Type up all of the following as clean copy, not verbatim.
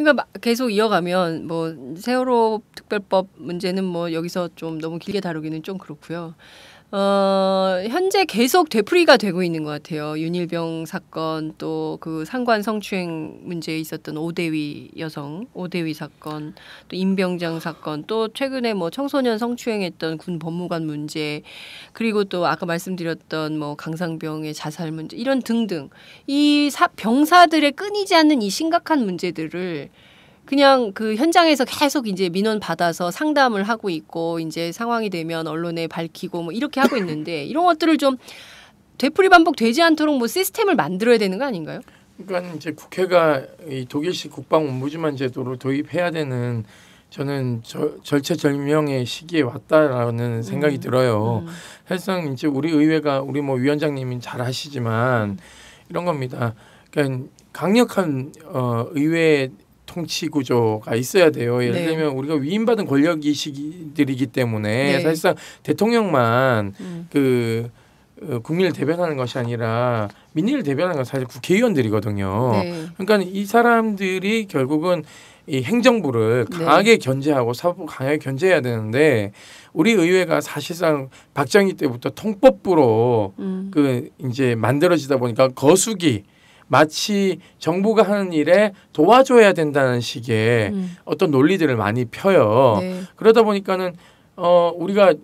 그러니까 계속 이어가면 뭐 세월호 특별법 문제는 뭐 여기서 좀 너무 길게 다루기는 좀 그렇고요. 현재 계속 되풀이가 되고 있는 것 같아요. 윤일병 사건 또 그 상관 성추행 문제에 있었던 오대위 여성 오대위 사건 또 임병장 사건 또 최근에 뭐 청소년 성추행했던 군 법무관 문제 그리고 또 아까 말씀드렸던 뭐 강상병의 자살 문제 이런 등등 이 병사들의 끊이지 않는 이 심각한 문제들을 그냥 그 현장에서 계속 이제 민원 받아서 상담을 하고 있고 이제 상황이 되면 언론에 밝히고 뭐 이렇게 하고 있는데 이런 것들을 좀 되풀이 반복되지 않도록 뭐 시스템을 만들어야 되는 거 아닌가요? 그러니까 이제 국회가 이 독일식 국방옴부즈만 제도를 도입해야 되는 저는 절체절명의 시기에 왔다라는 생각이 들어요. 사실상 이제 우리 의회가 우리 뭐 위원장님이 잘 하시지만 이런 겁니다. 그러니까 강력한 의회 통치 구조가 있어야 돼요. 예를 들면 우리가 위임받은 권력이시들이기 때문에 사실상 대통령만 국민을 대변하는 것이 아니라 민의를 대변하는 건 사실 국회의원들이거든요. 그러니까 이 사람들이 결국은 이 행정부를 강하게 견제하고 사법부 강하게 견제해야 되는데 우리 의회가 사실상 박정희 때부터 통법부로 이제 만들어지다 보니까 거수기 마치 정부가 하는 일에 도와줘야 된다는 식의 어떤 논리들을 많이 펴요. 그러다 보니까는 우리가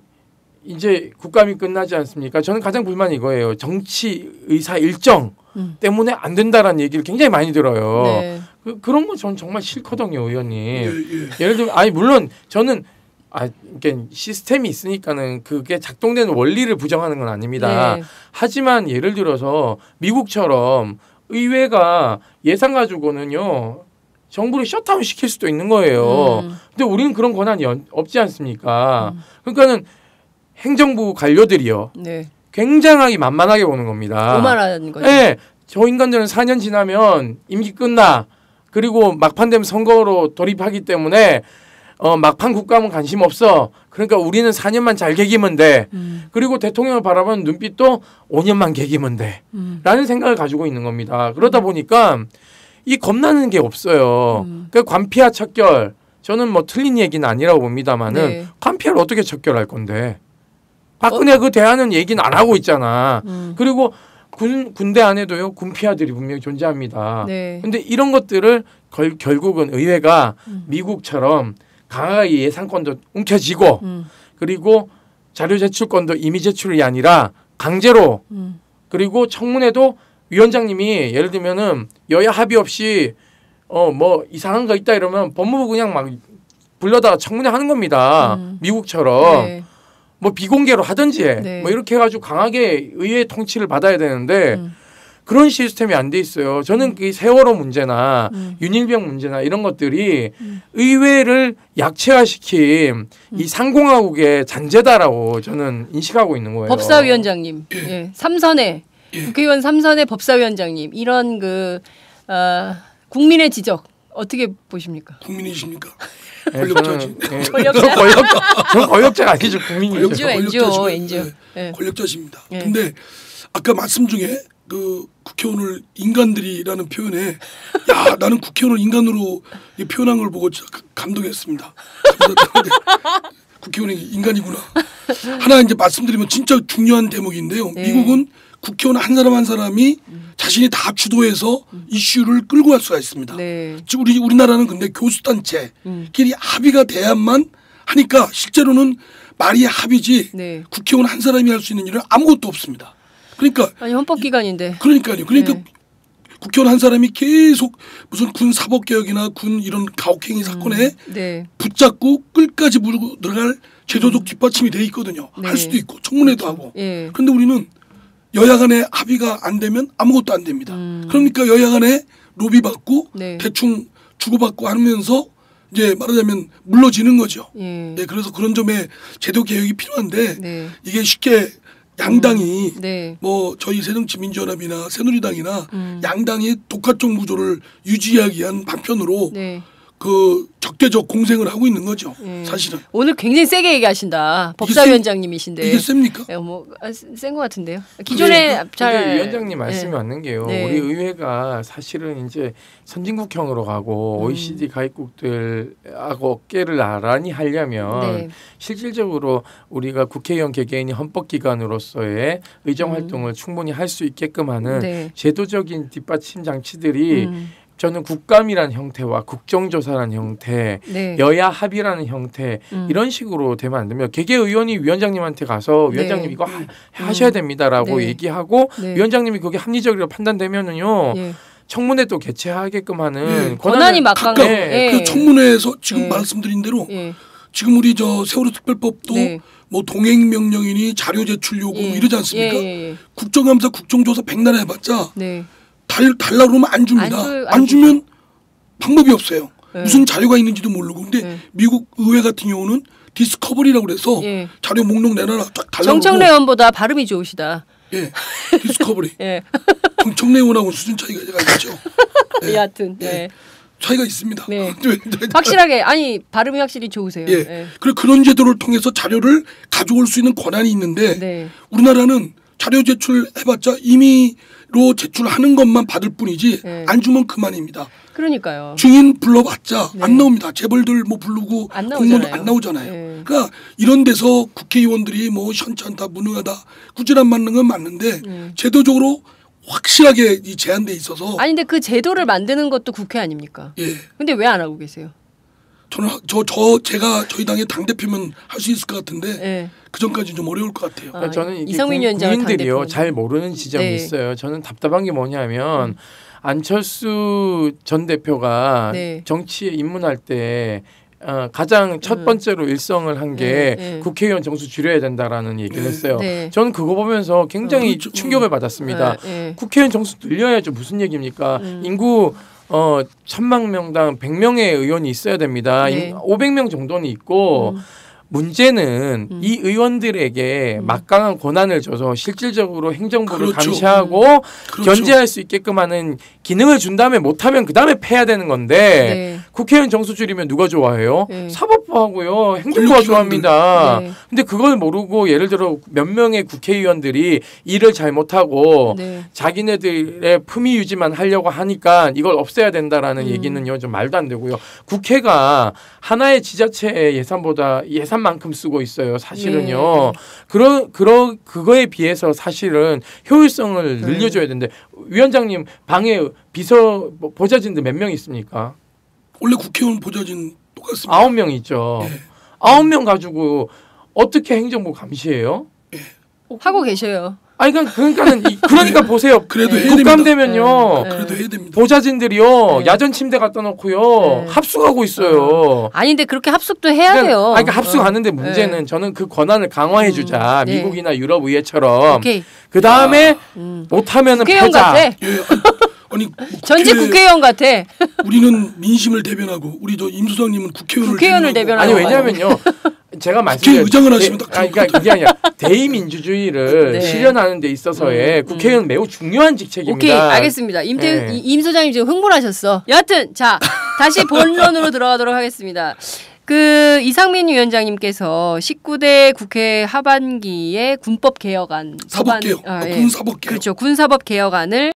이제 국감이 끝나지 않습니까? 저는 가장 불만이 이거예요. 정치 의사 일정 때문에 안 된다라는 얘기를 굉장히 많이 들어요. 그런 거 저는 정말 싫거든요, 의원님. 예를 들면 물론 저는 그러니까 시스템이 있으니까는 그게 작동되는 원리를 부정하는 건 아닙니다. 하지만 예를 들어서 미국처럼 의회가 예산 가지고는요 정부를 셧다운 시킬 수도 있는 거예요. 근데 우리는 그런 권한이 없지 않습니까? 그러니까는 행정부 관료들이요 굉장하게 만만하게 보는 겁니다. 오만하는 거죠. 네, 저 인간들은 4년 지나면 임기 끝나 그리고 막판 되면 선거로 돌입하기 때문에 막판 국감은 관심 없어. 그러니까 우리는 4년만 잘 개기면 돼. 그리고 대통령을 바라보는 눈빛도 5년만 개기면 돼. 라는 생각을 가지고 있는 겁니다. 그러다 보니까 이 겁나는 게 없어요. 그 관피하 척결. 저는 뭐 틀린 얘기는 아니라고 봅니다만은 관피하를 어떻게 척결할 건데. 박근혜 그 대안은 얘기는 안 하고 있잖아. 그리고 군대 안에도요 군피하들이 분명히 존재합니다. 근데 이런 것들을 결국은 의회가 미국처럼 강하게 예산권도 움켜쥐고 그리고 자료 제출권도 임의 제출이 아니라 강제로 그리고 청문회도 위원장님이 예를 들면은 여야 합의 없이 뭐 이상한 거 있다 이러면 법무부 그냥 막 불러다가 청문회 하는 겁니다. 미국처럼 뭐 비공개로 하든지 뭐 이렇게 해가지고 강하게 의회 통치를 받아야 되는데 그런 시스템이 안 돼 있어요. 저는 그 세월호 문제나 윤일병 문제나 이런 것들이 의회를 약체화시킨 이 상공화국의 잔재다라고 저는 인식하고 있는 거예요. 법사위원장님, 삼선의 국회의원 3선의 법사위원장님 이런 국민의 지적 어떻게 보십니까? 국민이십니까? 권력자지. 권력자. 저 권력자가 아니죠. 국민이죠. NGO. 권력자십니다. 근데 아까 말씀 중에 그 국회의원을 인간들이라는 표현에 야 나는 국회의원을 인간으로 표현한 걸 보고 진짜 감동했습니다. 국회의원이 인간이구나. 하나 이제 말씀드리면 진짜 중요한 대목인데요. 미국은 국회의원 한 사람 한 사람이 자신이 다 주도해서 이슈를 끌고 갈 수가 있습니다. 즉 우리나라는 근데 교수단체끼리 합의가 돼야만 하니까 실제로는 말이 합의지 국회의원 한 사람이 할 수 있는 일은 아무것도 없습니다. 그러니까 아니 헌법기관인데. 그러니까요. 그러니까 국회의원 한 사람이 계속 무슨 군 사법개혁이나 군 이런 가혹행위 사건에 붙잡고 끌까지 물고 들어갈 제도적 뒷받침이 돼 있거든요. 할 수도 있고 청문회도 하고. 그런데 우리는 여야 간에 합의가 안 되면 아무것도 안 됩니다. 그러니까 여야 간에 로비 받고 대충 주고받고 하면서 이제 말하자면 물러지는 거죠. 그래서 그런 점에 제도 개혁이 필요한데 이게 쉽게 양당이 뭐 저희 새정치민주연합이나 새누리당이나 양당이 독화적 구조를 유지하기 위한 방편으로 그 적대적 공생을 하고 있는 거죠. 사실은. 오늘 굉장히 세게 얘기하신다. 법사위원장님이신데. 이게 셉니까? 센 것 같은데요. 기존에 잘 위원장님 말씀이 맞는 게요. 우리 의회가 사실은 이제 선진국형으로 가고 OECD 가입국들하고 어깨를 나란히 하려면 실질적으로 우리가 국회의원 개개인이 헌법기관으로서의 의정 활동을 충분히 할 수 있게끔 하는 제도적인 뒷받침 장치들이 저는 국감이라는 형태와 국정조사라는 형태, 여야 합의라는 형태 이런 식으로 되면 안 되면 개개의원이 위원장님한테 가서 위원장님 이거 하셔야 됩니다라고 얘기하고 위원장님이 그게 합리적이라고 판단되면은요. 청문회 또 개최하게끔 하는 권한이 막강해. 그 청문회에서 지금 말씀드린 대로 지금 우리 저 세월호 특별법도 뭐 동행 명령이니 자료 제출 요구 뭐 이러지 않습니까? 국정감사 국정조사 백날 해봤자 달라고 그러면 안 줍니다. 안 주면 방법이 없어요. 무슨 자료가 있는지도 모르고. 근데 미국 의회 같은 경우는 디스커버리라고 그래서 자료 목록 내놔라 쫙 달라고. 정청래 의원보다 발음이 좋으시다. 예, 디스커버리. 정청래 의원하고 수준 차이가 있죠. 여하튼 차이가 있습니다. 확실하게 아니 발음이 확실히 좋으세요. 그런 제도를 통해서 자료를 가져올 수 있는 권한이 있는데 우리나라는 자료 제출해봤자 임의로 제출하는 것만 받을 뿐이지 안 주면 그만입니다. 그러니까요. 증인 불러봤자 안 나옵니다. 재벌들 뭐 부르고 공무원도 안 나오잖아요. 그러니까 이런 데서 국회의원들이 뭐 현찮다 무능하다 꾸준한 맞는 건 맞는데 제도적으로 확실하게 이 제한돼 있어서. 아니 근데 그 제도를 만드는 것도 국회 아닙니까? 근데 왜 안 하고 계세요? 저는 제가 저희 당의 당 대표면 할 수 있을 것 같은데 그 전까지 좀 어려울 것 같아요. 그러니까 저는 이게 이상민 위원장을 국민들이요 잘 모르는 지점이 있어요. 저는 답답한 게 뭐냐면 안철수 전 대표가 정치에 입문할 때 가장 첫 번째로 일성을 한 게 국회의원 정수 줄여야 된다라는 얘기를 했어요. 저는 그거 보면서 굉장히 충격을 받았습니다. 국회의원 정수 늘려야죠. 무슨 얘기입니까? 인구 1000만 명당 100명의 의원이 있어야 됩니다. 500명 정도는 있고 문제는 이 의원들에게 막강한 권한을 줘서 실질적으로 행정부를 감시하고 견제할 수 있게끔 하는 기능을 준 다음에 못하면 그 다음에 패야 되는 건데 국회의원 정수 줄이면 누가 좋아해요? 사법부하고요. 행정부가 좋아합니다. 근데 그걸 모르고 예를 들어 몇 명의 국회의원들이 일을 잘못하고 자기네들의 품위 유지만 하려고 하니까 이걸 없애야 된다라는 얘기는요. 좀 말도 안 되고요. 국회가 하나의 지자체의 예산보다 예산만큼 쓰고 있어요. 사실은요. 그거에 비해서 사실은 효율성을 늘려줘야 되는데 위원장님 방에 비서 보좌진들 몇 명 있습니까? 원래 국회의원 보좌진 똑같습니다. 9명 있죠. 9명 가지고 어떻게 행정부 감시해요? 하고 계셔요. 아니 그러니까 보세요. 그래도 해야 국감 됩니다. 되면요. 그래도 해야 됩니다. 보좌진들이요. 야전 침대 갖다 놓고요. 합숙하고 있어요. 아니 근데 그렇게 합숙도 해야 돼요. 그러니까 합숙하는데 문제는 저는 그 권한을 강화해 주자. 미국이나 유럽 의회처럼. 그 다음에 못하면은 국회의원 패자. 같아. 아니 전직 국회의원 같아. 우리는 민심을 대변하고 우리 저 임 소장님은 국회의원을 대변하고. 아니 왜냐면요. 제가 말씀드린 의장을 하시면 딱 그러니까 그게 아니라 대의민주주의를 실현하는 데 있어서의 국회의원 매우 중요한 직책입니다. 오케이 알겠습니다. 임 소장님 지금 흥분하셨어. 여하튼 자 다시 본론으로 들어가도록 하겠습니다. 그 이상민 위원장님께서 19대 국회 하반기에 군법 개혁안 사법개혁, 군사법개혁 그렇죠. 군사법 개혁안을